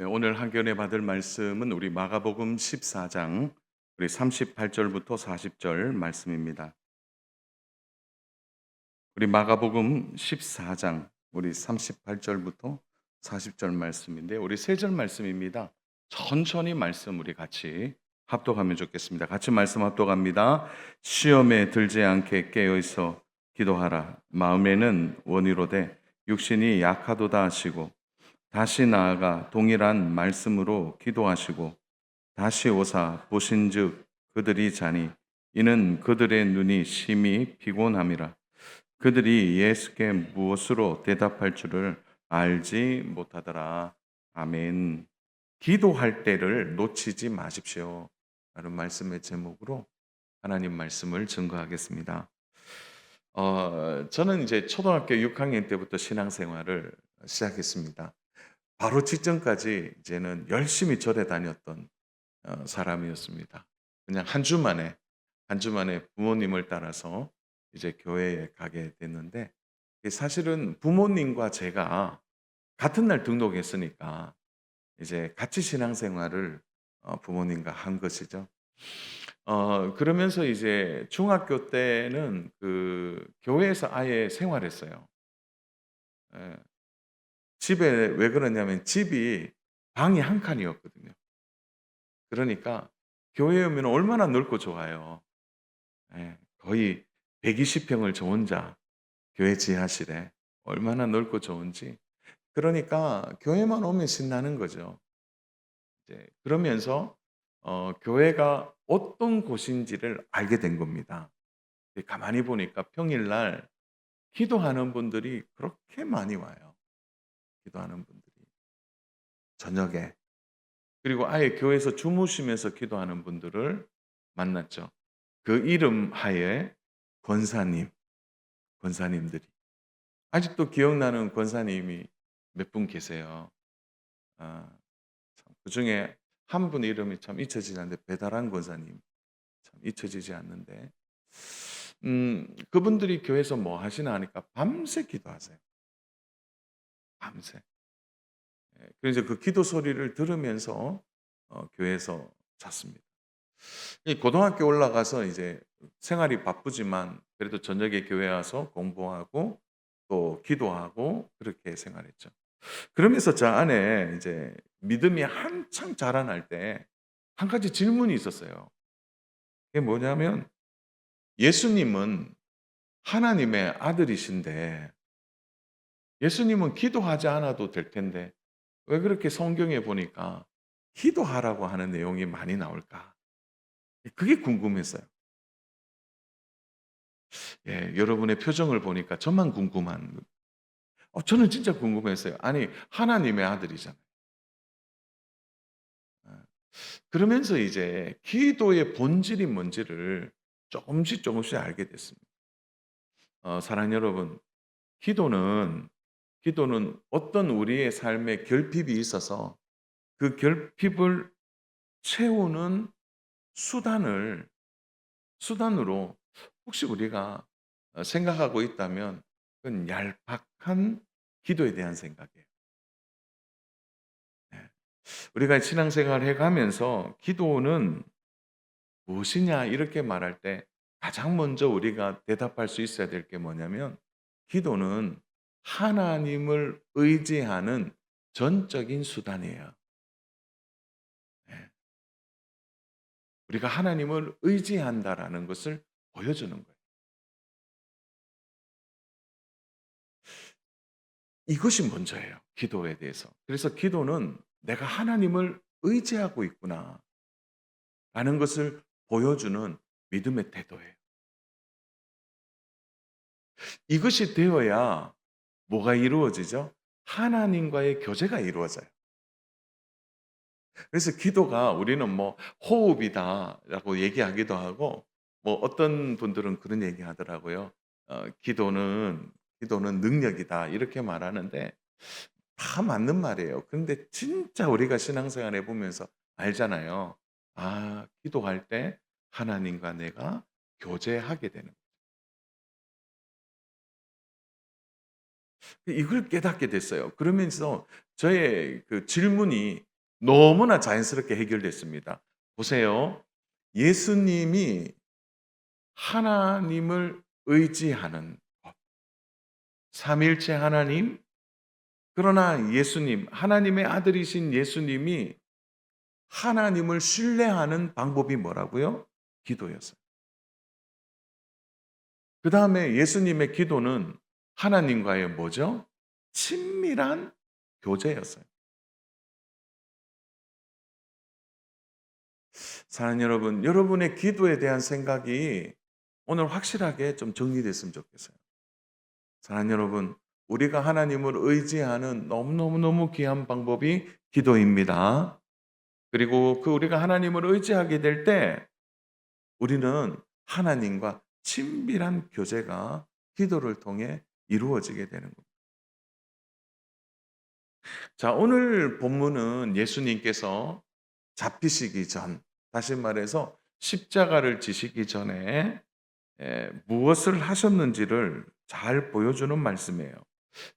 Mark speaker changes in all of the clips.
Speaker 1: 네, 오늘 한겨내 받을 말씀은 우리 마가복음 14장 우리 38절부터 40절 말씀입니다. 우리 마가복음 14장 우리 38절부터 40절 말씀인데 우리 세 절 말씀입니다. 천천히 말씀 우리 같이 합독하면 좋겠습니다. 같이 말씀 합독합니다. 시험에 들지 않게 깨어 있어 기도하라. 마음에는 원이로되 육신이 약하도다 하시고 다시 나아가 동일한 말씀으로 기도하시고 다시 오사 보신즉 그들이 자니 이는 그들의 눈이 심히 피곤함이라. 그들이 예수께 무엇으로 대답할 줄을 알지 못하더라. 아멘. 기도할 때를 놓치지 마십시오. 라는 말씀의 제목으로 하나님 말씀을 증거하겠습니다. 저는 이제 초등학교 6학년 때부터 신앙생활을 시작했습니다. 바로 직전까지 이제는 열심히 절에 다녔던 사람이었습니다. 그냥 한 주 만에 부모님을 따라서 이제 교회에 가게 됐는데 사실은 부모님과 제가 같은 날 등록했으니까 이제 같이 신앙생활을 부모님과 한 것이죠. 그러면서 이제 중학교 때는 그 교회에서 아예 생활했어요. 예. 집에 왜 그러냐면 집이 방이 한 칸이었거든요. 그러니까 교회에 오면 얼마나 넓고 좋아요. 예. 거의 120 평을 저 혼자 교회 지하실에 얼마나 넓고 좋은지. 그러니까 교회만 오면 신나는 거죠. 이제 그러면서 교회가 어떤 곳인지를 알게 된 겁니다. 가만히 보니까 평일날 기도하는 분들이 그렇게 많이 와요. 기도하는 분들이. 저녁에. 그리고 아예 교회에서 주무시면서 기도하는 분들을 만났죠. 그 이름 하에 권사님, 권사님들이. 아직도 기억나는 권사님이 몇 분 계세요. 아, 참, 그중에 한 분 이름이 참 잊혀지지 않는데 배달한 권사님 참 잊혀지지 않는데 그분들이 교회에서 뭐 하시나 하니까 밤새 기도하세요. 밤새. 예, 그래서 그 기도 소리를 들으면서 교회에서 잤습니다. 이 고등학교 올라가서 이제 생활이 바쁘지만 그래도 저녁에 교회 와서 공부하고 또 기도하고 그렇게 생활했죠. 그러면서 저 안에 이제 믿음이 한창 자라날 때 한 가지 질문이 있었어요. 그게 뭐냐면 예수님은 하나님의 아들이신데 예수님은 기도하지 않아도 될 텐데 왜 그렇게 성경에 보니까 기도하라고 하는 내용이 많이 나올까? 그게 궁금했어요. 예, 여러분의 표정을 보니까 저만 궁금한 저는 진짜 궁금했어요. 아니 하나님의 아들이잖아요. 어, 그러면서 이제 기도의 본질이 뭔지를 조금씩 알게 됐습니다. 사랑하는 여러분, 기도는 어떤 우리의 삶에 결핍이 있어서 그 결핍을 채우는 수단을 수단으로 혹시 우리가 생각하고 있다면 그건 얄팍한 기도에 대한 생각이에요. 네. 우리가 신앙생활을 해가면서 기도는 무엇이냐 이렇게 말할 때 가장 먼저 우리가 대답할 수 있어야 될 게 뭐냐면 기도는 하나님을 의지하는 전적인 수단이에요. 네. 우리가 하나님을 의지한다라는 것을 보여주는 거예요. 이것이 먼저예요. 기도에 대해서. 그래서 기도는 내가 하나님을 의지하고 있구나 라는 것을 보여주는 믿음의 태도예요. 이것이 되어야 뭐가 이루어지죠? 하나님과의 교제가 이루어져요. 그래서 기도가 우리는 뭐 호흡이다라고 얘기하기도 하고 뭐 어떤 분들은 그런 얘기 하더라고요. 기도는 능력이다 이렇게 말하는데 다 맞는 말이에요. 그런데 진짜 우리가 신앙생활 해 보면서 알잖아요. 아, 기도할 때 하나님과 내가 교제하게 되는 이걸 깨닫게 됐어요. 그러면서 저의 그 질문이 너무나 자연스럽게 해결됐습니다. 보세요. 예수님이 하나님을 의지하는 것. 삼일체 하나님, 그러나 예수님, 하나님의 아들이신 예수님이 하나님을 신뢰하는 방법이 뭐라고요? 기도였어요. 그 다음에 예수님의 기도는 하나님과의 뭐죠? 친밀한 교제였어요. 사랑하는 여러분, 여러분의 기도에 대한 생각이 오늘 확실하게 좀 정리됐으면 좋겠어요. 사랑하는 여러분, 우리가 하나님을 의지하는 너무너무너무 귀한 방법이 기도입니다. 그리고 그 우리가 하나님을 의지하게 될 때 우리는 하나님과 친밀한 교제가 기도를 통해 이루어지게 되는 겁니다. 자, 오늘 본문은 예수님께서 잡히시기 전, 다시 말해서 십자가를 지시기 전에 무엇을 하셨는지를 잘 보여주는 말씀이에요.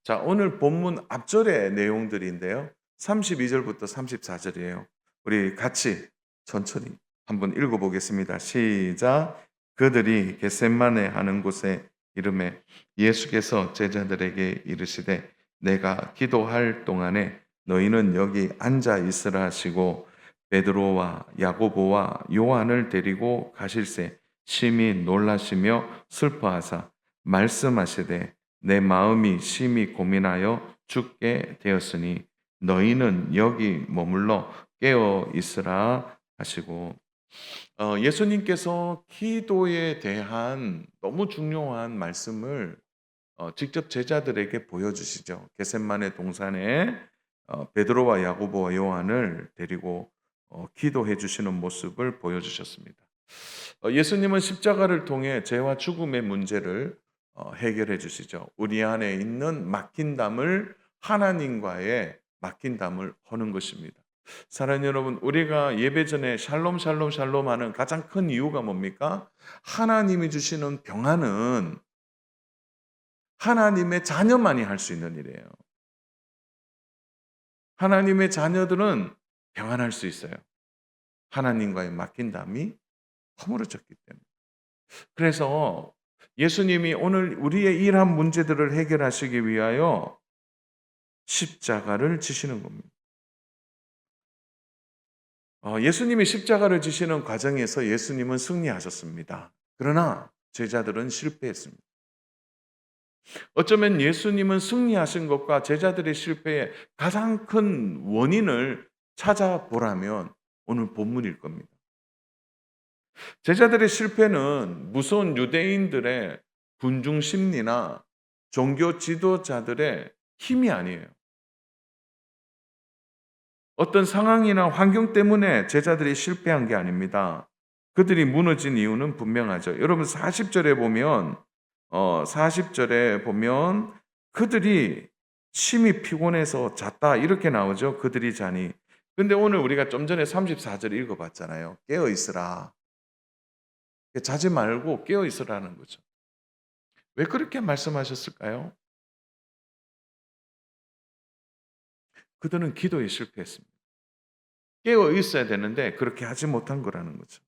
Speaker 1: 자, 오늘 본문 앞절의 내용들인데요. 32절부터 34절이에요. 우리 같이 천천히 한번 읽어보겠습니다. 시작. 그들이 겟세마네 하는 곳에 이름에 예수께서 제자들에게 이르시되 내가 기도할 동안에 너희는 여기 앉아 있으라 하시고 베드로와 야고보와 요한을 데리고 가실새 심히 놀라시며 슬퍼하사 말씀하시되 내 마음이 심히 고민하여 죽게 되었으니 너희는 여기 머물러 깨어 있으라 하시고 예수님께서 기도에 대한 너무 중요한 말씀을 직접 제자들에게 보여주시죠. 겟셋마네 동산에 베드로와 야고보와 요한을 데리고 기도해 주시는 모습을 보여주셨습니다. 예수님은 십자가를 통해 죄와 죽음의 문제를 해결해 주시죠. 우리 안에 있는 막힌 담을 하나님과의 막힌 담을 허는 것입니다. 사랑하는 여러분, 우리가 예배 전에 샬롬 샬롬 샬롬 하는 가장 큰 이유가 뭡니까? 하나님이 주시는 평안은 하나님의 자녀만이 할 수 있는 일이에요. 하나님의 자녀들은 평안할 수 있어요. 하나님과의 막힌 담이 허물어졌기 때문에. 그래서 예수님이 오늘 우리의 이러한 문제들을 해결하시기 위하여 십자가를 지시는 겁니다. 예수님이 십자가를 지시는 과정에서 예수님은 승리하셨습니다. 그러나 제자들은 실패했습니다. 어쩌면 예수님은 승리하신 것과 제자들의 실패의 가장 큰 원인을 찾아보라면 오늘 본문일 겁니다. 제자들의 실패는 무서운 유대인들의 군중 심리나 종교 지도자들의 힘이 아니에요. 어떤 상황이나 환경 때문에 제자들이 실패한 게 아닙니다. 그들이 무너진 이유는 분명하죠. 여러분 40절에 보면 그들이 심히 피곤해서 잤다 이렇게 나오죠. 그들이 자니. 근데 오늘 우리가 좀 전에 34절 읽어봤잖아요. 깨어 있으라. 자지 말고 깨어 있으라는 거죠. 왜 그렇게 말씀하셨을까요? 그들은 기도에 실패했습니다. 깨어 있어야 되는데 그렇게 하지 못한 거라는 거죠.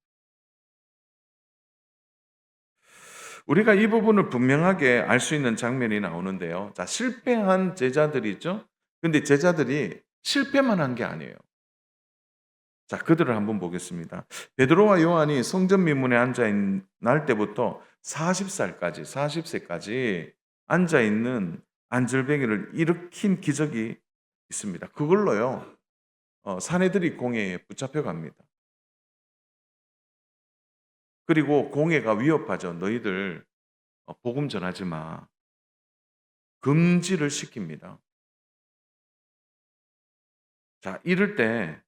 Speaker 1: 우리가 이 부분을 분명하게 알 수 있는 장면이 나오는데요. 자, 실패한 제자들이 있죠. 근데 제자들이 실패만 한 게 아니에요. 자, 그들을 한번 보겠습니다. 베드로와 요한이 성전 미문에 앉아 있는 날 때부터 40세까지 앉아 있는 안절뱅이를 일으킨 기적이 있습니다. 그걸로요. 사내들이 공회에 붙잡혀 갑니다. 그리고 공회가 위협하죠. 너희들 복음 전하지 마. 금지를 시킵니다. 자, 이럴 때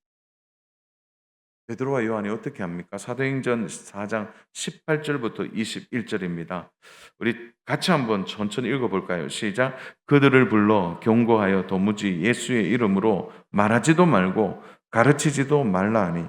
Speaker 1: 베드로와 요한이 어떻게 합니까? 사도행전 4장 18절부터 21절입니다. 우리 같이 한번 천천히 읽어볼까요? 시작. 그들을 불러 경고하여 도무지 예수의 이름으로 말하지도 말고 가르치지도 말라 하니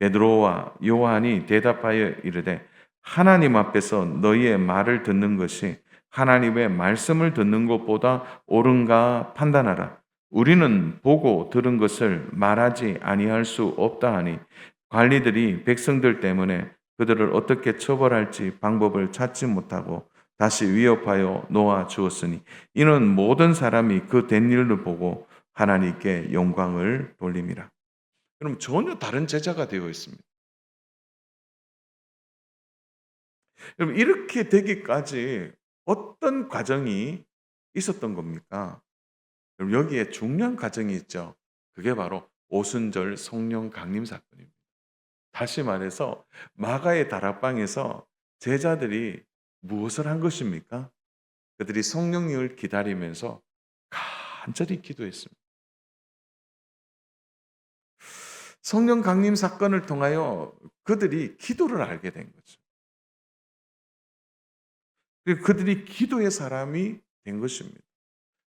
Speaker 1: 베드로와 요한이 대답하여 이르되 하나님 앞에서 너희의 말을 듣는 것이 하나님의 말씀을 듣는 것보다 옳은가 판단하라. 우리는 보고 들은 것을 말하지 아니할 수 없다 하니 관리들이 백성들 때문에 그들을 어떻게 처벌할지 방법을 찾지 못하고 다시 위협하여 놓아 주었으니 이는 모든 사람이 그 된 일을 보고 하나님께 영광을 돌림이라. 그럼 전혀 다른 제자가 되어 있습니다. 여러분 이렇게 되기까지 어떤 과정이 있었던 겁니까? 그럼 여기에 중요한 과정이 있죠. 그게 바로 오순절 성령 강림 사건입니다. 다시 말해서 마가의 다락방에서 제자들이 무엇을 한 것입니까? 그들이 성령님을 기다리면서 간절히 기도했습니다. 성령 강림 사건을 통하여 그들이 기도를 알게 된 거죠. 그리고 그들이 기도의 사람이 된 것입니다.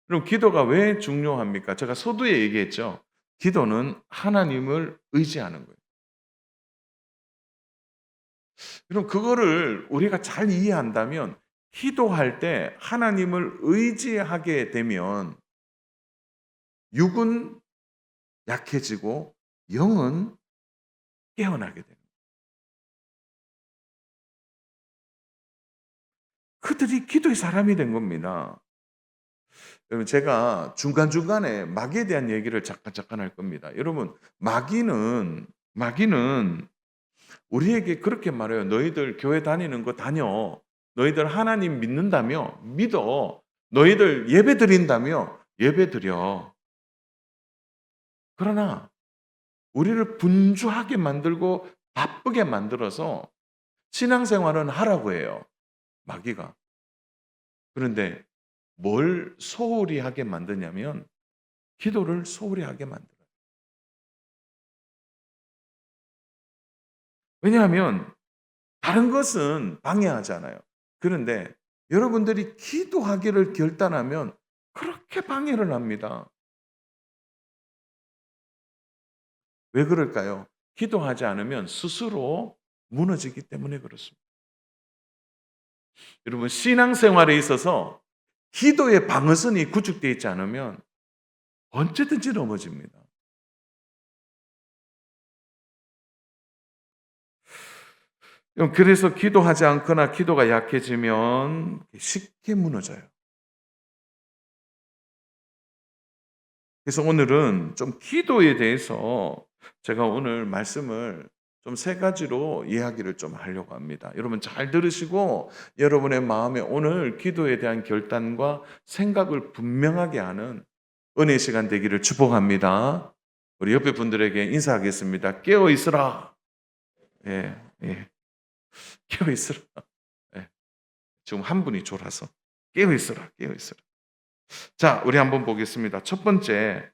Speaker 1: 그럼 기도가 왜 중요합니까? 제가 서두에 얘기했죠. 기도는 하나님을 의지하는 거예요. 그럼 그거를 우리가 잘 이해한다면 기도할 때 하나님을 의지하게 되면 육은 약해지고 영은 깨어나게 됩니다. 그들이 기도의 사람이 된 겁니다. 여러분 제가 중간중간에 마귀에 대한 얘기를 잠깐 할 겁니다. 여러분 마귀는 우리에게 그렇게 말해요. 너희들 교회 다니는 거 다녀. 너희들 하나님 믿는다며 믿어. 너희들 예배 드린다며 예배 드려. 그러나 우리를 분주하게 만들고 바쁘게 만들어서 신앙생활은 하라고 해요. 마귀가. 그런데 뭘 소홀히 하게 만드냐면 기도를 소홀히 하게 만들어요. 왜냐하면 다른 것은 방해하잖아요. 그런데 여러분들이 기도하기를 결단하면 그렇게 방해를 합니다. 왜 그럴까요? 기도하지 않으면 스스로 무너지기 때문에 그렇습니다. 여러분 신앙생활에 있어서 기도의 방어선이 구축되어 있지 않으면 언제든지 넘어집니다. 그래서 기도하지 않거나 기도가 약해지면 쉽게 무너져요. 그래서 오늘은 좀 기도에 대해서 제가 오늘 말씀을 좀 세 가지로 이야기를 좀 하려고 합니다. 여러분 잘 들으시고 여러분의 마음에 오늘 기도에 대한 결단과 생각을 분명하게 하는 은혜의 시간 되기를 축복합니다. 우리 옆에 분들에게 인사하겠습니다. 깨어 있으라. 예, 예. 깨어 있으라. 예. 지금 한 분이 졸아서 깨어 있으라. 깨어 있으라. 자, 우리 한번 보겠습니다. 첫 번째,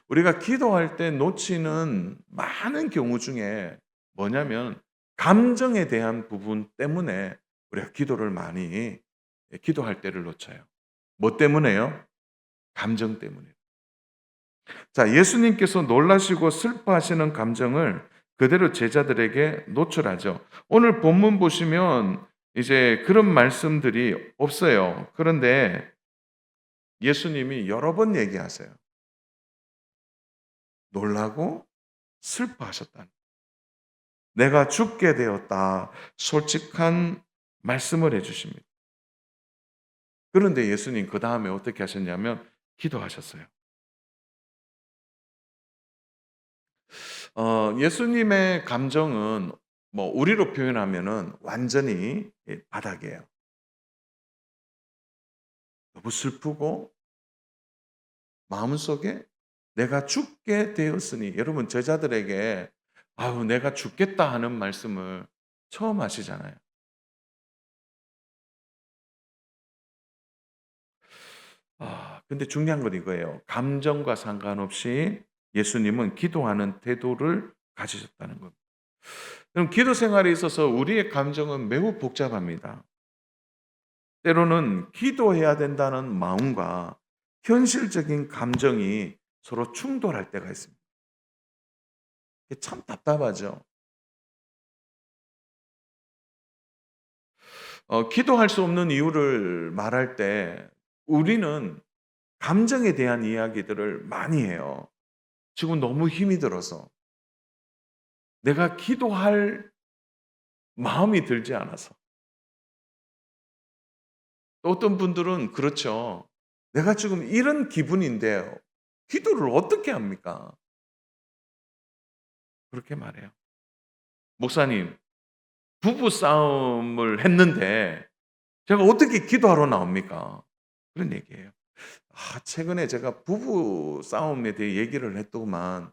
Speaker 1: 우리가 기도할 때 놓치는 많은 경우 중에 뭐냐면 감정에 대한 부분 때문에 우리가 기도를 많이 기도할 때를 놓쳐요. 뭐 때문에요? 감정 때문에. 자, 예수님께서 놀라시고 슬퍼하시는 감정을 그대로 제자들에게 노출하죠. 오늘 본문 보시면 이제 그런 말씀들이 없어요. 그런데 예수님이 여러 번 얘기하세요. 놀라고 슬퍼하셨다는. 내가 죽게 되었다. 솔직한 말씀을 해주십니다. 그런데 예수님 그 다음에 어떻게 하셨냐면 기도하셨어요. 예수님의 감정은 뭐 우리로 표현하면은 완전히 바닥이에요. 너무 슬프고 마음속에 내가 죽게 되었으니 여러분 제자들에게 아유 내가 죽겠다 하는 말씀을 처음 하시잖아요. 근데 중요한 건 이거예요. 감정과 상관없이 예수님은 기도하는 태도를 가지셨다는 겁니다. 그럼 기도 생활에 있어서 우리의 감정은 매우 복잡합니다. 때로는 기도해야 된다는 마음과 현실적인 감정이 서로 충돌할 때가 있습니다. 이게 참 답답하죠. 기도할 수 없는 이유를 말할 때 우리는 감정에 대한 이야기들을 많이 해요. 지금 너무 힘이 들어서. 내가 기도할 마음이 들지 않아서. 또 어떤 분들은 그렇죠. 내가 지금 이런 기분인데 기도를 어떻게 합니까? 그렇게 말해요. 목사님, 부부 싸움을 했는데 제가 어떻게 기도하러 나옵니까? 그런 얘기예요. 최근에 제가 부부 싸움에 대해 얘기를 했더만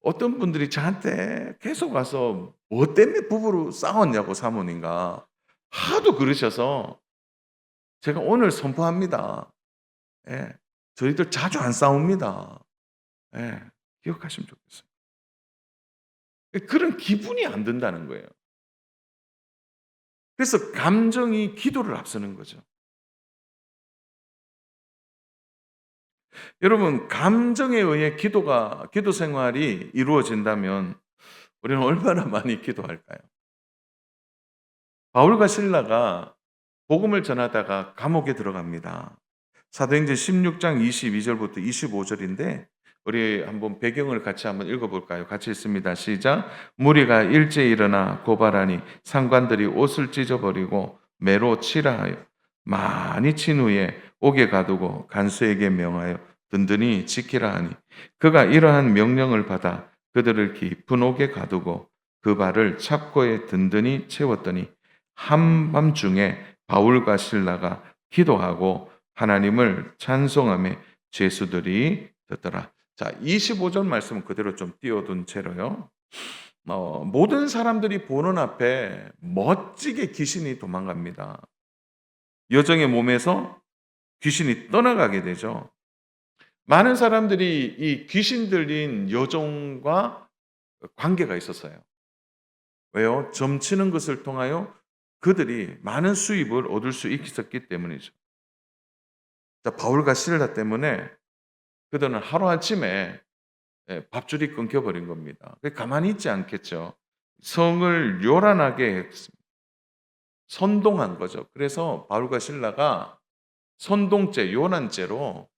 Speaker 1: 어떤 분들이 저한테 계속 와서 뭐 때문에 부부로 싸웠냐고 사모님과 하도 그러셔서 제가 오늘 선포합니다. 예. 저희들 자주 안 싸웁니다. 예. 기억하시면 좋겠어요. 그런 기분이 안 든다는 거예요. 그래서 감정이 기도를 앞서는 거죠. 여러분, 감정에 의해 기도 생활이 이루어진다면 우리는 얼마나 많이 기도할까요? 바울과 실라가 복음을 전하다가 감옥에 들어갑니다. 사도행전 16장 22절부터 25절인데 우리 한번 배경을 같이 한번 읽어볼까요? 같이 읽습니다. 시작. 무리가 일제히 일어나 고발하니 상관들이 옷을 찢어버리고 매로 치라 하여 많이 친 후에 옥에 가두고 간수에게 명하여 든든히 지키라 하니 그가 이러한 명령을 받아 그들을 깊은 옥에 가두고 그 발을 찹고에 든든히 채웠더니 한밤중에 바울과 실라가 기도하고 하나님을 찬송하며 죄수들이 듣더라. 자, 25절 말씀은 그대로 좀 띄워둔 채로요. 모든 사람들이 보는 앞에 멋지게 귀신이 도망갑니다. 여정의 몸에서 귀신이 떠나가게 되죠. 많은 사람들이 이 귀신 들린 여종과 관계가 있었어요. 왜요? 점치는 것을 통하여 그들이 많은 수입을 얻을 수 있었기 때문이죠. 자, 바울과 실라 때문에 그들은 하루아침에 밥줄이 끊겨버린 겁니다. 가만히 있지 않겠죠. 성을 요란하게 했습니다. 선동한 거죠. 그래서 바울과 실라가 선동죄, 요난죄로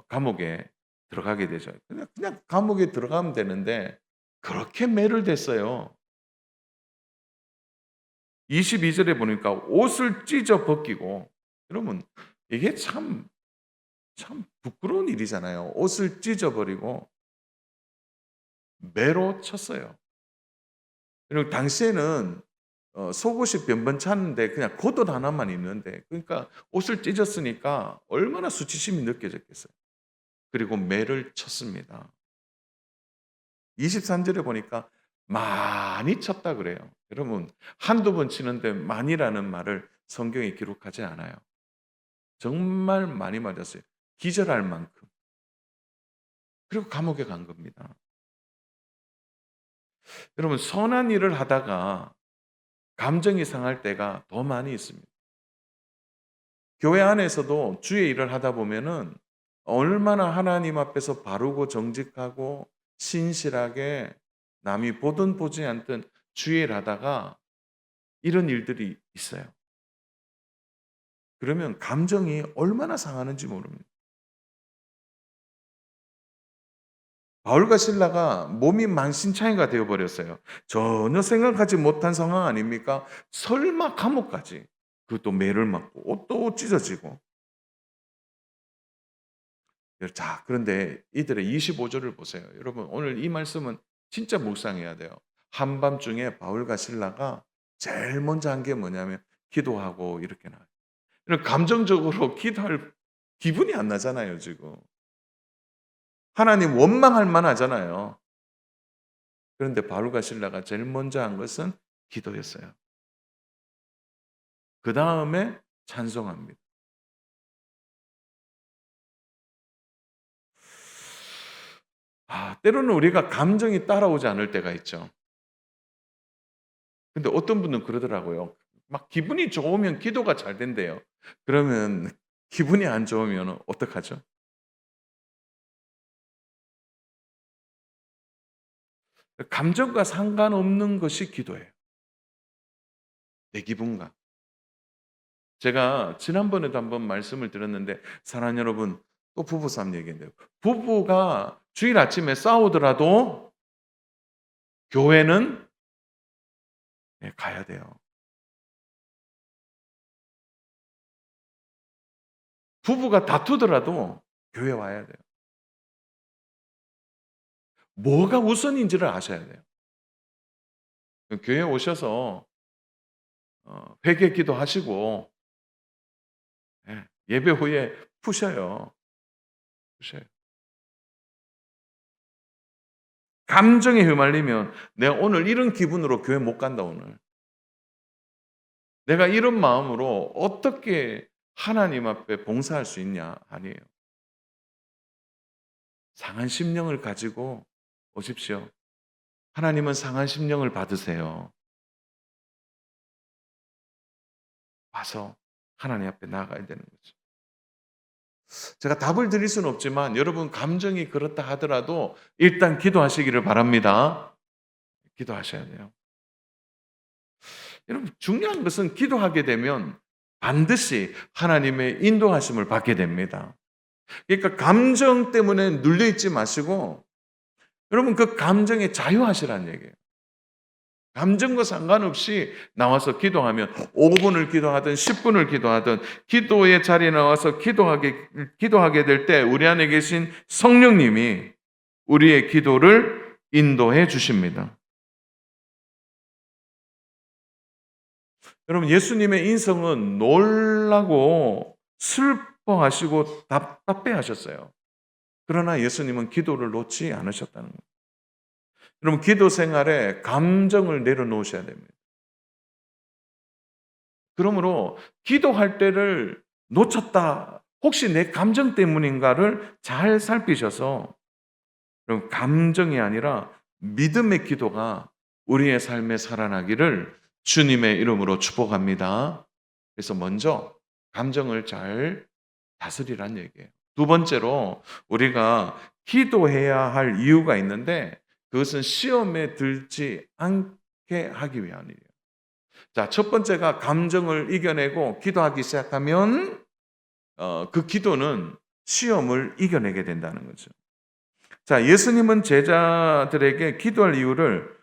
Speaker 1: 감옥에 들어가게 되죠. 그냥 감옥에 들어가면 되는데 그렇게 매를 댔어요. 22절에 보니까 옷을 찢어 벗기고, 여러분 이게 참 부끄러운 일이잖아요. 옷을 찢어버리고 매로 쳤어요. 그리고 당시에는 속옷이 변변찮은데 그냥 겉옷 하나만 입는데, 그러니까 옷을 찢었으니까 얼마나 수치심이 느껴졌겠어요. 그리고 매를 쳤습니다. 23절에 보니까 많이 쳤다 그래요. 여러분, 한두 번 치는데 많이라는 말을 성경에 기록하지 않아요. 정말 많이 맞았어요. 기절할 만큼. 그리고 감옥에 간 겁니다. 여러분, 선한 일을 하다가 감정이 상할 때가 더 많이 있습니다. 교회 안에서도 주의 일을 하다 보면은 얼마나 하나님 앞에서 바르고 정직하고 신실하게 남이 보든 보지 않든 주의 일 하다가 이런 일들이 있어요. 그러면 감정이 얼마나 상하는지 모릅니다. 바울과 실라가 몸이 만신창이가 되어버렸어요. 전혀 생각하지 못한 상황 아닙니까? 설마 감옥까지. 그것도 매를 맞고 옷도 찢어지고. 자, 그런데 이들의 25절을 보세요. 여러분, 오늘 이 말씀은 진짜 묵상해야 돼요. 한밤중에 바울과 실라가 제일 먼저 한 게 뭐냐면 기도하고 이렇게 나와요. 감정적으로 기도할 기분이 안 나잖아요, 지금. 하나님 원망할 만하잖아요. 그런데 바울과 실라가 제일 먼저 한 것은 기도였어요. 그 다음에 찬송합니다. 때로는 우리가 감정이 따라오지 않을 때가 있죠. 근데 어떤 분은 그러더라고요. 막 기분이 좋으면 기도가 잘 된대요. 그러면 기분이 안 좋으면 어떡하죠? 감정과 상관없는 것이 기도예요. 내 기분과. 제가 지난번에도 한번 말씀을 드렸는데, 사랑하는 여러분, 또 부부싸움 얘기인데요. 부부가 주일 아침에 싸우더라도 교회는 네, 가야 돼요. 부부가 다투더라도 교회 와야 돼요. 뭐가 우선인지를 아셔야 돼요. 교회 오셔서 회개 기도하시고 예, 예배 후에 푸셔요. 푸셔요. 감정에 휘말리면 내가 오늘 이런 기분으로 교회 못 간다 오늘. 내가 이런 마음으로 어떻게 하나님 앞에 봉사할 수 있냐? 아니에요. 상한 심령을 가지고 오십시오. 하나님은 상한 심령을 받으세요. 와서 하나님 앞에 나아가야 되는 거죠. 제가 답을 드릴 수는 없지만 여러분 감정이 그렇다 하더라도 일단 기도하시기를 바랍니다. 기도하셔야 돼요. 여러분 중요한 것은 기도하게 되면 반드시 하나님의 인도하심을 받게 됩니다. 그러니까 감정 때문에 눌려 있지 마시고 여러분 그 감정에 자유하시라는 얘기예요. 감정과 상관없이 나와서 기도하면 5분을 기도하든 10분을 기도하든 기도의 자리에 나와서 기도하게 될 때 우리 안에 계신 성령님이 우리의 기도를 인도해 주십니다. 여러분 예수님의 인성은 놀라고 슬퍼하시고 답답해 하셨어요. 그러나 예수님은 기도를 놓지 않으셨다는 거예요. 여러분 기도 생활에 감정을 내려놓으셔야 됩니다. 그러므로 기도할 때를 놓쳤다. 혹시 내 감정 때문인가를 잘 살피셔서 그럼 감정이 아니라 믿음의 기도가 우리의 삶에 살아나기를 주님의 이름으로 축복합니다. 그래서 먼저 감정을 잘 다스리란 얘기예요. 두 번째로 우리가 기도해야 할 이유가 있는데 그것은 시험에 들지 않게 하기 위한 일이에요. 자, 첫 번째가 감정을 이겨내고 기도하기 시작하면 그 기도는 시험을 이겨내게 된다는 거죠. 자, 예수님은 제자들에게 기도할 이유를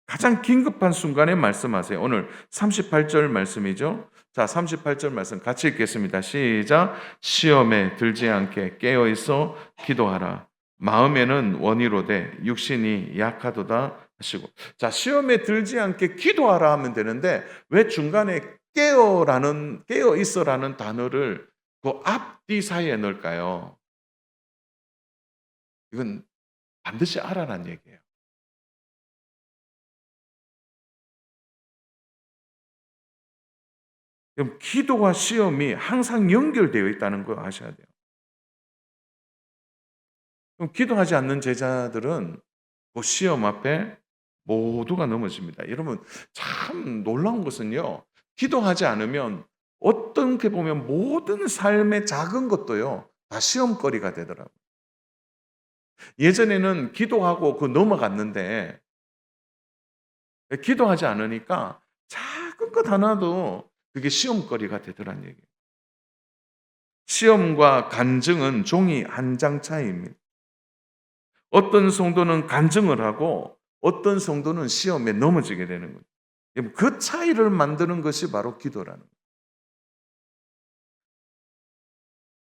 Speaker 1: 가장 긴급한 순간에 말씀하세요. 오늘 38절 말씀이죠. 자, 38절 말씀 같이 읽겠습니다. 시작. 시험에 들지 않게 깨어 있어 기도하라. 마음에는 원이로되 육신이 약하도다 하시고. 자, 시험에 들지 않게 기도하라 하면 되는데 왜 중간에 깨어 있어라는 단어를 그 앞뒤 사이에 넣을까요? 이건 반드시 알아란 얘기예요. 그럼 기도와 시험이 항상 연결되어 있다는 거 아셔야 돼요. 그럼 기도하지 않는 제자들은 그 시험 앞에 모두가 넘어집니다. 여러분 참 놀라운 것은요. 기도하지 않으면 어떻게 보면 모든 삶의 작은 것도요. 다 시험거리가 되더라고요. 예전에는 기도하고 그 넘어갔는데 기도하지 않으니까 작은 것 하나도 그게 시험거리가 되더란 얘기예요. 시험과 간증은 종이 한 장 차이입니다. 어떤 성도는 간증을 하고 어떤 성도는 시험에 넘어지게 되는 거예요. 그 차이를 만드는 것이 바로 기도라는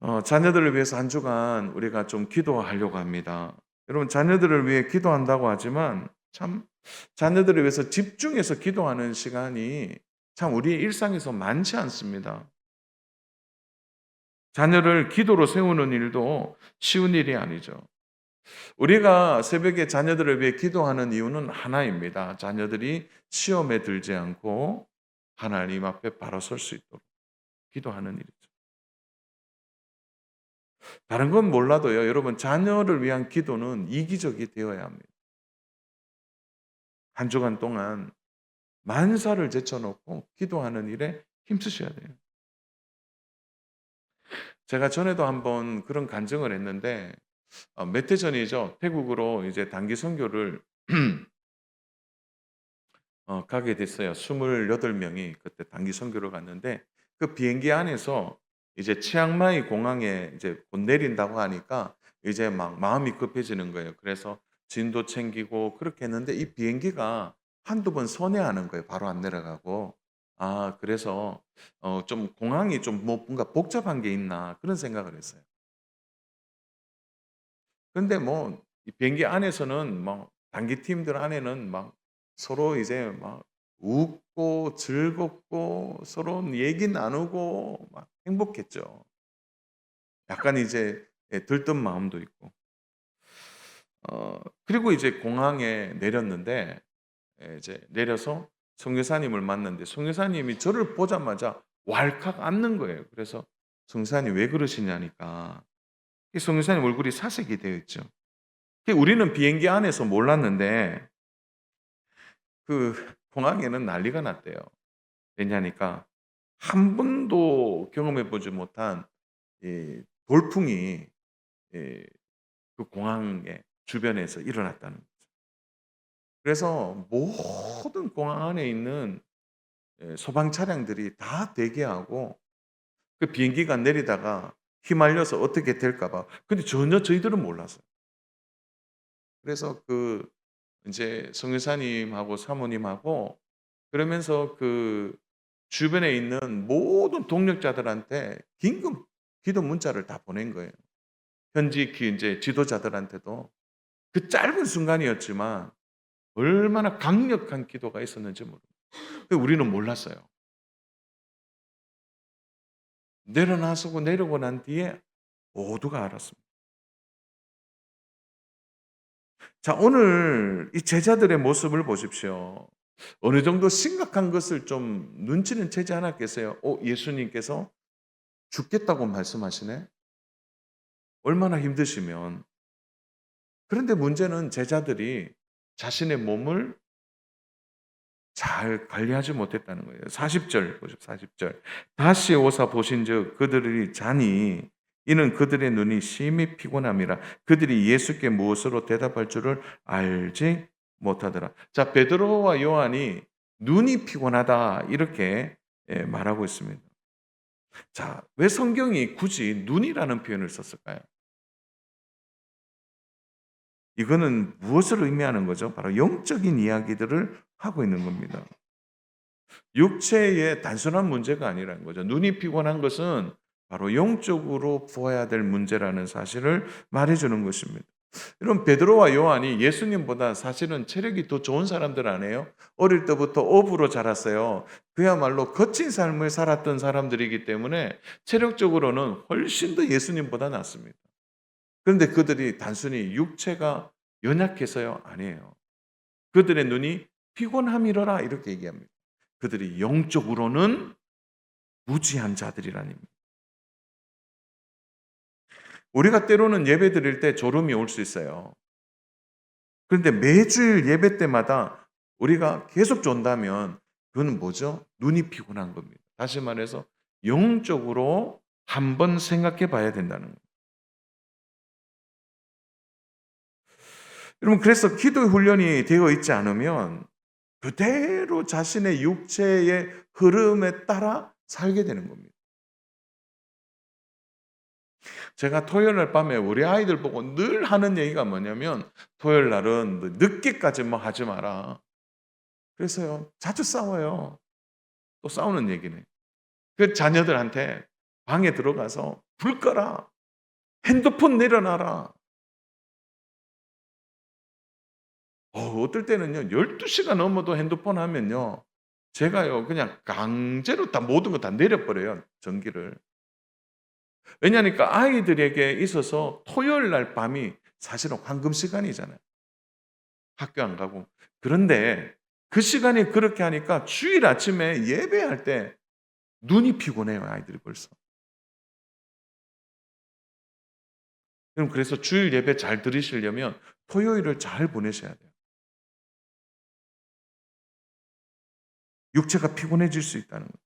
Speaker 1: 거예요. 자녀들을 위해서 한 주간 우리가 좀 기도하려고 합니다. 여러분 자녀들을 위해 기도한다고 하지만 참 자녀들을 위해서 집중해서 기도하는 시간이 참 우리의 일상에서 많지 않습니다. 자녀를 기도로 세우는 일도 쉬운 일이 아니죠. 우리가 새벽에 자녀들을 위해 기도하는 이유는 하나입니다. 자녀들이 시험에 들지 않고 하나님 앞에 바로 설 수 있도록 기도하는 일이죠. 다른 건 몰라도요, 여러분, 자녀를 위한 기도는 이기적이 되어야 합니다. 한 주간 동안 만사를 제쳐놓고 기도하는 일에 힘쓰셔야 돼요. 제가 전에도 한번 그런 간증을 했는데, 몇 해 전이죠. 태국으로 이제 단기 선교를 가게 됐어요. 28명이 그때 단기 선교를 갔는데, 그 비행기 안에서 이제 치앙마이 공항에 이제 곧 내린다고 하니까 이제 막 마음이 급해지는 거예요. 그래서 짐도 챙기고 그렇게 했는데 이 비행기가 한두 번 선회하는 거예요. 바로 안 내려가고. 아 그래서 좀 '공항이 좀 뭐 뭔가 복잡한 게 있나.' 그런 생각을 했어요. 근데 뭐 이 비행기 안에서는 뭐 단기팀들 안에는 막 서로 이제 막 웃고 즐겁고 서로 얘기 나누고 막 행복했죠. 약간 이제 예 들뜬 마음도 있고. 그리고 이제 공항에 내렸는데 이제 내려서 선교사님을 만났는데 선교사님이 저를 보자마자 왈칵 앉는 거예요. 그래서 "선교사님 왜 그러시냐."니까 이 선교사님 얼굴이 사색이 되어 있죠. 우리는 비행기 안에서 몰랐는데 그 공항에는 난리가 났대요. 왜냐니까 한 번도 경험해 보지 못한 이 돌풍이 이 그 공항의 주변에서 일어났다는 거죠. 그래서 모든 공항 안에 있는 소방 차량들이 다 대기하고 그 비행기가 내리다가 휘말려서 어떻게 될까 봐. 근데 전혀 저희들은 몰랐어요. 그래서 그 인제 선교사님하고 사모님하고 그러면서 그 주변에 있는 모든 동력자들한테 긴급 기도 문자를 다 보낸 거예요. 현지 인제 지도자들한테도. 그 짧은 순간이었지만 얼마나 강력한 기도가 있었는지 우리는 몰랐어요. 내려나서고 내리고 난 뒤에 모두가 알았습니다. 자 오늘 이 제자들의 모습을 보십시오. 어느 정도 심각한 것을 좀 눈치는 채지 않았겠어요? 예수님께서 죽겠다고 말씀하시네? 얼마나 힘드시면. 그런데 문제는 제자들이 자신의 몸을 잘 관리하지 못했다는 거예요. 40절 보죠. 40절. 다시 오사 보신즉 그들이 자니 이는 그들의 눈이 심히 피곤함이라 그들이 예수께 무엇으로 대답할 줄을 알지 못하더라. 자, 베드로와 요한이 눈이 피곤하다 이렇게 말하고 있습니다. 자, 왜 성경이 굳이 눈이라는 표현을 썼을까요? 이거는 무엇을 의미하는 거죠? 바로 영적인 이야기들을 하고 있는 겁니다. 육체의 단순한 문제가 아니라는 거죠. 눈이 피곤한 것은 바로 영적으로 부어야 될 문제라는 사실을 말해주는 것입니다. 이런 베드로와 요한이 예수님보다 사실은 체력이 더 좋은 사람들 아니에요? 어릴 때부터 어부로 자랐어요. 그야말로 거친 삶을 살았던 사람들이기 때문에 체력적으로는 훨씬 더 예수님보다 낫습니다. 그런데 그들이 단순히 육체가 연약해서요? 아니에요. 그들의 눈이 피곤함이러라 이렇게 얘기합니다. 그들이 영적으로는 무지한 자들이라니. 우리가 때로는 예배 드릴 때 졸음이 올 수 있어요. 그런데 매주일 예배 때마다 우리가 계속 존다면 그건 뭐죠? 눈이 피곤한 겁니다. 다시 말해서 영적으로 한번 생각해 봐야 된다는 거예요. 여러분 그래서 기도 훈련이 되어 있지 않으면 그대로 자신의 육체의 흐름에 따라 살게 되는 겁니다. 제가 토요일 날 밤에 우리 아이들 보고 늘 하는 얘기가 뭐냐면 토요일 날은 뭐 늦게까지 뭐 하지 마라. 그래서요 자주 싸워요. 또 싸우는 얘기네. 그 자녀들한테 방에 들어가서 불 꺼라. 핸드폰 내려놔라. 어떨 때는요 12시가 넘어도 핸드폰 하면요 제가요 그냥 강제로 다 모든 거 다 내려버려요 전기를. 왜냐니까 아이들에게 있어서 토요일 날 밤이 사실은 황금 시간이잖아요. 학교 안 가고. 그런데 그 시간이 그렇게 하니까 주일 아침에 예배할 때 눈이 피곤해요, 아이들이 벌써. 그럼 그래서 주일 예배 잘 들으시려면 토요일을 잘 보내셔야 돼요. 육체가 피곤해질 수 있다는 거예요.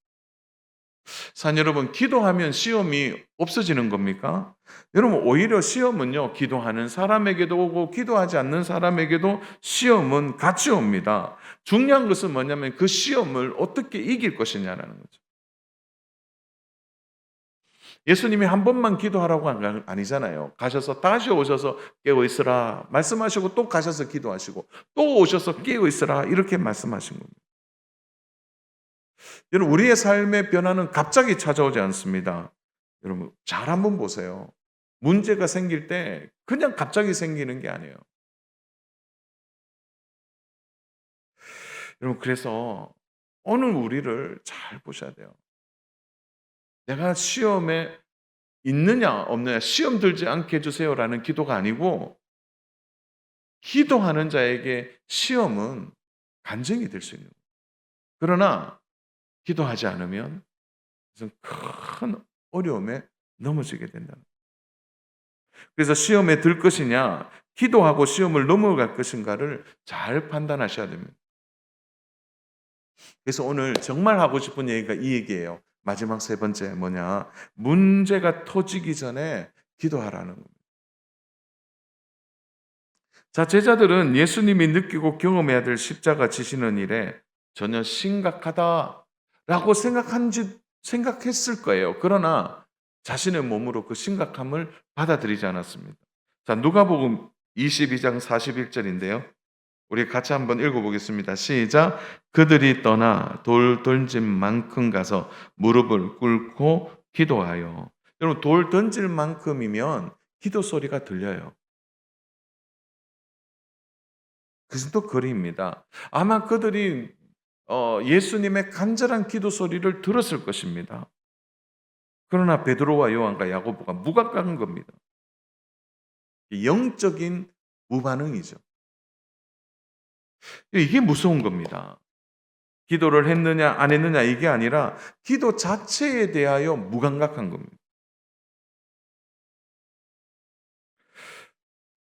Speaker 1: 산 여러분, 기도하면 시험이 없어지는 겁니까? 여러분, 오히려 시험은요, 기도하는 사람에게도 오고, 기도하지 않는 사람에게도 시험은 같이 옵니다. 중요한 것은 뭐냐면 그 시험을 어떻게 이길 것이냐라는 거죠. 예수님이 한 번만 기도하라고 한 건 아니잖아요. 가셔서 다시 오셔서 깨어 있으라 말씀하시고 또 가셔서 기도하시고 또 오셔서 깨어 있으라 이렇게 말씀하신 겁니다. 여러분 우리의 삶의 변화는 갑자기 찾아오지 않습니다. 여러분 잘 한번 보세요. 문제가 생길 때 그냥 갑자기 생기는 게 아니에요. 여러분 그래서 오늘 우리를 잘 보셔야 돼요. 내가 시험에 있느냐 없느냐 시험 들지 않게 해 주세요라는 기도가 아니고 기도하는 자에게 시험은 간증이 될 수 있는 거예요. 그러나 기도하지 않으면 무슨 큰 어려움에 넘어지게 된다는 거예요. 그래서 시험에 들 것이냐 기도하고 시험을 넘어갈 것인가를 잘 판단하셔야 됩니다. 그래서 오늘 정말 하고 싶은 얘기가 이 얘기예요. 마지막 세 번째 뭐냐? 문제가 터지기 전에 기도하라는 겁니다. 자, 제자들은 예수님이 느끼고 경험해야 될 십자가 지시는 일에 전혀 심각하다라고 생각했을 거예요. 그러나 자신의 몸으로 그 심각함을 받아들이지 않았습니다. 자, 누가복음 22장 41절인데요. 우리 같이 한번 읽어보겠습니다. 시작. 그들이 떠나 돌 던진 만큼 가서 무릎을 꿇고 기도하여. 여러분 돌 던질 만큼이면 기도 소리가 들려요. 그것은 또 거리입니다. 아마 그들이 예수님의 간절한 기도 소리를 들었을 것입니다. 그러나 베드로와 요한과 야고보가 무감각한 겁니다. 영적인 무반응이죠. 이게 무서운 겁니다. 기도를 했느냐 안 했느냐 이게 아니라 기도 자체에 대하여 무감각한 겁니다.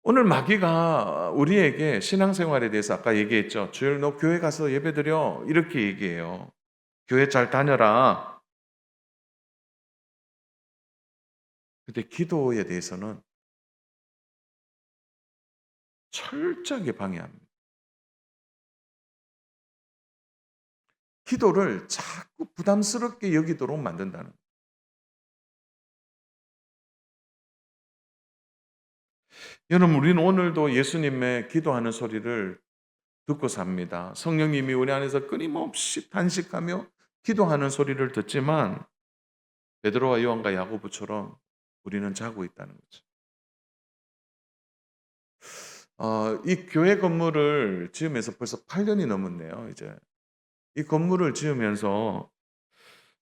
Speaker 1: 오늘 마귀가 우리에게 신앙생활에 대해서 아까 얘기했죠. 주일 너 교회 가서 예배드려 이렇게 얘기해요. 교회 잘 다녀라. 근데 기도에 대해서는 철저하게 방해합니다. 기도를 자꾸 부담스럽게 여기도록 만든다는 거예요. 여러분 우리는 오늘도 예수님의 기도하는 소리를 듣고 삽니다. 성령님이 우리 안에서 끊임없이 탄식하며 기도하는 소리를 듣지만 베드로와 요한과 야고보처럼 우리는 자고 있다는 거죠. 이 교회 건물을 지으면서 벌써 8년이 넘었네요. 이제 이 건물을 지으면서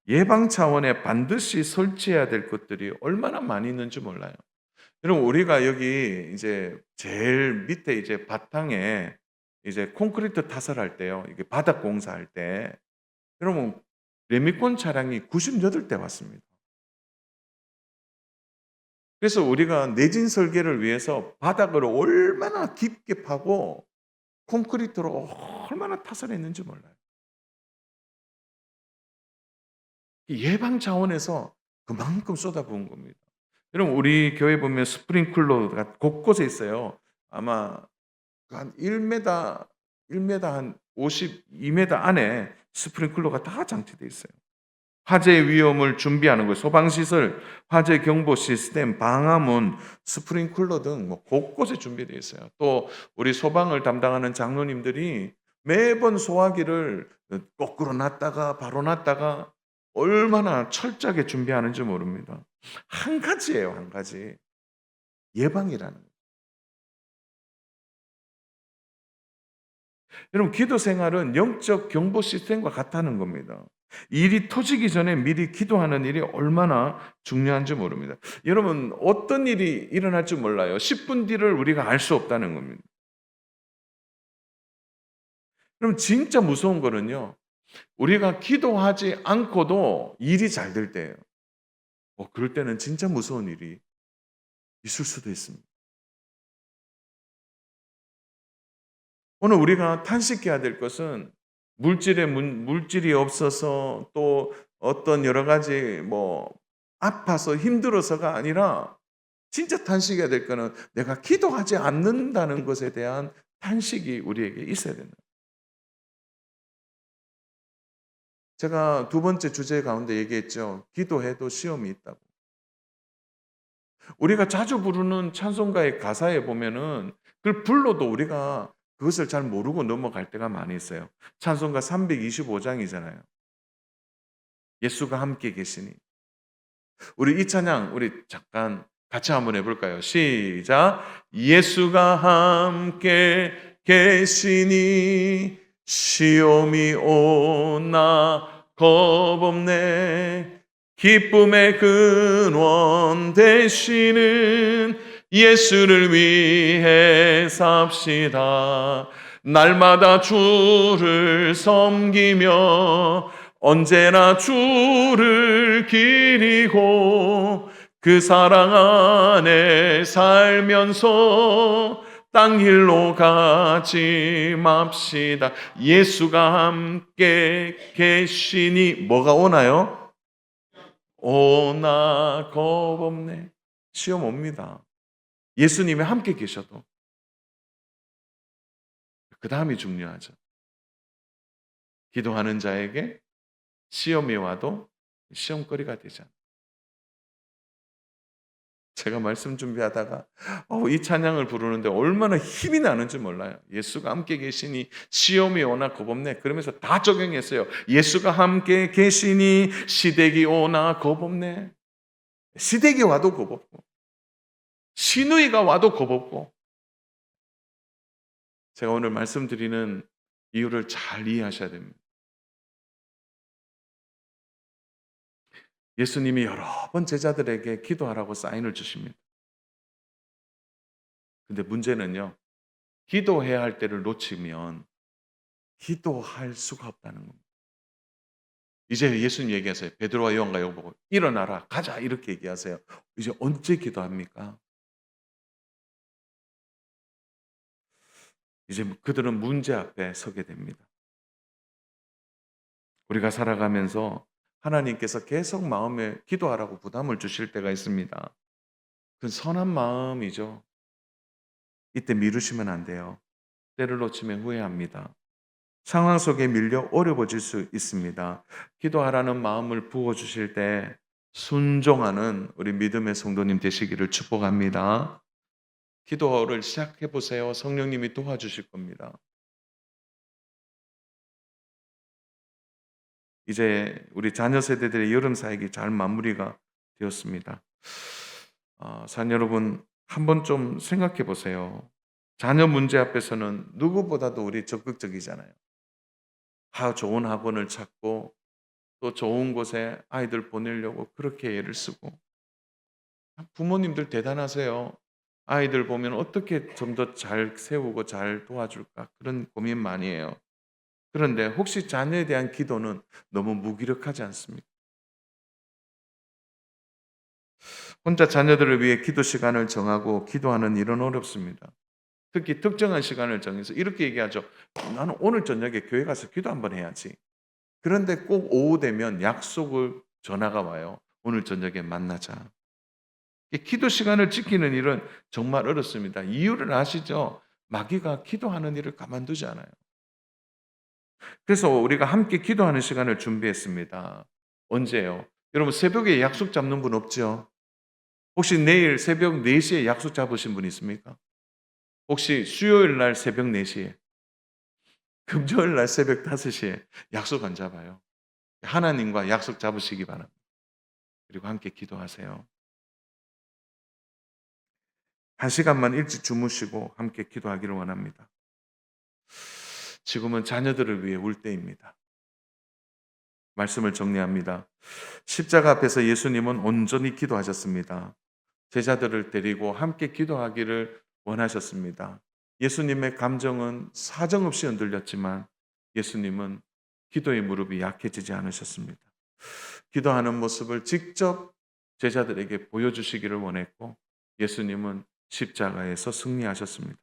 Speaker 1: 예방 차원에 반드시 설치해야 될 것들이 얼마나 많이 있는지 몰라요. 여러분 우리가 여기 이제 제일 밑에 이제 바탕에 이제 콘크리트 타설할 때요. 이게 바닥 공사할 때 여러분 레미콘 차량이 98대 왔습니다. 그래서 우리가 내진 설계를 위해서 바닥을 얼마나 깊게 파고 콘크리트로 얼마나 타설했는지 몰라요. 예방 차원에서 그만큼 쏟아부은 겁니다. 여러분 우리 교회 보면 스프링클러가 곳곳에 있어요. 아마 한 1m, 1m 한 52m 안에 스프링클러가 다 장치되어 있어요. 화재 위험을 준비하는 거, 소방시설, 화재 경보 시스템, 방화문, 스프링클러 등 뭐 곳곳에 준비되어 있어요. 또 우리 소방을 담당하는 장로님들이 매번 소화기를 거꾸로 놨다가 바로 놨다가 얼마나 철저하게 준비하는지 모릅니다. 한 가지예요, 한 가지. 예방이라는 거예요. 여러분 기도 생활은 영적 경보 시스템과 같다는 겁니다. 일이 터지기 전에 미리 기도하는 일이 얼마나 중요한지 모릅니다. 여러분 어떤 일이 일어날지 몰라요. 10분 뒤를 우리가 알 수 없다는 겁니다. 그럼 진짜 무서운 거는요. 우리가 기도하지 않고도 일이 잘 될 때예요. 그럴 때는 진짜 무서운 일이 있을 수도 있습니다. 오늘 우리가 탄식해야 될 것은 물질이 없어서 또 어떤 여러 가지 뭐 아파서 힘들어서가 아니라 진짜 탄식해야 될 거는 내가 기도하지 않는다는 것에 대한 탄식이 우리에게 있어야 된다. 제가 두 번째 주제 가운데 얘기했죠. 기도해도 시험이 있다고. 우리가 자주 부르는 찬송가의 가사에 보면은 그걸 불러도 우리가 그것을 잘 모르고 넘어갈 때가 많이 있어요. 찬송가 325장이잖아요. 예수가 함께 계시니. 우리 이 찬양 우리 잠깐 같이 한번 해볼까요? 시작. 예수가 함께 계시니 시험이 오나 겁없네. 기쁨의 근원 되시는 예수를 위해 삽시다. 날마다 주를 섬기며 언제나 주를 기리고 그 사랑 안에 살면서 땅길로 가지 맙시다. 예수가 함께 계시니 뭐가 오나요? 오나 겁없네. 시험 옵니다. 예수님이 함께 계셔도 그 다음이 중요하죠. 기도하는 자에게 시험이 와도 시험거리가 되잖아요. 제가 말씀 준비하다가 이 찬양을 부르는데 얼마나 힘이 나는지 몰라요. 예수가 함께 계시니 시험이 오나 겁없네. 그러면서 다 적용했어요. 예수가 함께 계시니 시댁이 오나 겁없네. 시댁이 와도 겁없고 시누이가 와도 겁없고. 제가 오늘 말씀드리는 이유를 잘 이해하셔야 됩니다. 예수님이 여러 번 제자들에게 기도하라고 사인을 주십니다. 근데 문제는요, 기도해야 할 때를 놓치면 기도할 수가 없다는 겁니다. 이제 예수님 얘기하세요. 베드로와 요한과 야고보 일어나라 가자 이렇게 얘기하세요. 이제 언제 기도합니까? 이제 그들은 문제 앞에 서게 됩니다. 우리가 살아가면서 하나님께서 계속 마음에 기도하라고 부담을 주실 때가 있습니다. 그 선한 마음이죠. 이때 미루시면 안 돼요. 때를 놓치면 후회합니다. 상황 속에 밀려 어려워질 수 있습니다. 기도하라는 마음을 부어주실 때 순종하는 우리 믿음의 성도님 되시기를 축복합니다. 기도를 시작해 보세요. 성령님이 도와주실 겁니다. 이제 우리 자녀 세대들의 여름 사역이 잘 마무리가 되었습니다. 자녀 여러분, 한번 좀 생각해 보세요. 자녀 문제 앞에서는 누구보다도 우리 적극적이잖아요. 좋은 학원을 찾고 또 좋은 곳에 아이들 보내려고 그렇게 애를 쓰고. 부모님들 대단하세요. 아이들 보면 어떻게 좀 더 잘 세우고 잘 도와줄까 그런 고민 많이 해요. 그런데 혹시 자녀에 대한 기도는 너무 무기력하지 않습니까? 혼자 자녀들을 위해 기도 시간을 정하고 기도하는 일은 어렵습니다. 특히 특정한 시간을 정해서 이렇게 얘기하죠. 나는 오늘 저녁에 교회 가서 기도 한번 해야지. 그런데 꼭 오후 되면 약속을 전화가 와요. 오늘 저녁에 만나자. 기도 시간을 지키는 일은 정말 어렵습니다. 이유를 아시죠? 마귀가 기도하는 일을 가만두지 않아요. 그래서 우리가 함께 기도하는 시간을 준비했습니다. 언제요? 여러분 새벽에 약속 잡는 분 없죠? 혹시 내일 새벽 4시에 약속 잡으신 분 있습니까? 혹시 수요일 날 새벽 4시에, 금요일 날 새벽 5시에 약속 안 잡아요? 하나님과 약속 잡으시기 바랍니다. 그리고 함께 기도하세요. 1시간만 일찍 주무시고 함께 기도하기를 원합니다. 지금은 자녀들을 위해 울 때입니다. 말씀을 정리합니다. 십자가 앞에서 예수님은 온전히 기도하셨습니다. 제자들을 데리고 함께 기도하기를 원하셨습니다. 예수님의 감정은 사정없이 흔들렸지만 예수님은 기도의 무릎이 약해지지 않으셨습니다. 기도하는 모습을 직접 제자들에게 보여주시기를 원했고 예수님은 십자가에서 승리하셨습니다.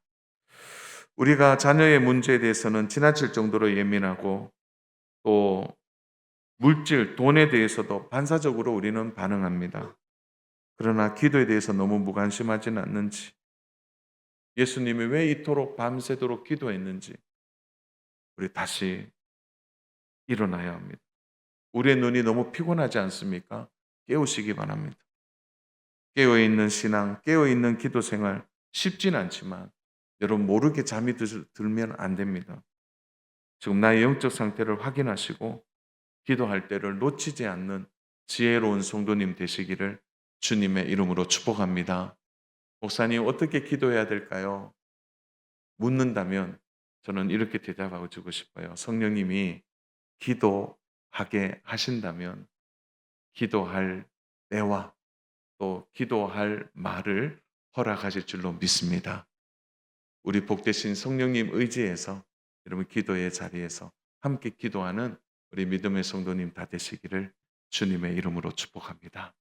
Speaker 1: 우리가 자녀의 문제에 대해서는 지나칠 정도로 예민하고 또 물질, 돈에 대해서도 반사적으로 우리는 반응합니다. 그러나 기도에 대해서 너무 무관심하지는 않는지, 예수님이 왜 이토록 밤새도록 기도했는지 우리 다시 일어나야 합니다. 우리의 눈이 너무 피곤하지 않습니까? 깨우시기 바랍니다. 깨어있는 신앙, 깨어있는 기도 생활 쉽진 않지만 여러분 모르게 잠이 들면 안 됩니다. 지금 나의 영적 상태를 확인하시고 기도할 때를 놓치지 않는 지혜로운 성도님 되시기를 주님의 이름으로 축복합니다. 목사님 어떻게 기도해야 될까요? 묻는다면 저는 이렇게 대답하고 주고 싶어요. 성령님이 기도하게 하신다면 기도할 때와 또 기도할 말을 허락하실 줄로 믿습니다. 우리 복되신 성령님 의지해서 여러분 기도의 자리에서 함께 기도하는 우리 믿음의 성도님 다 되시기를 주님의 이름으로 축복합니다.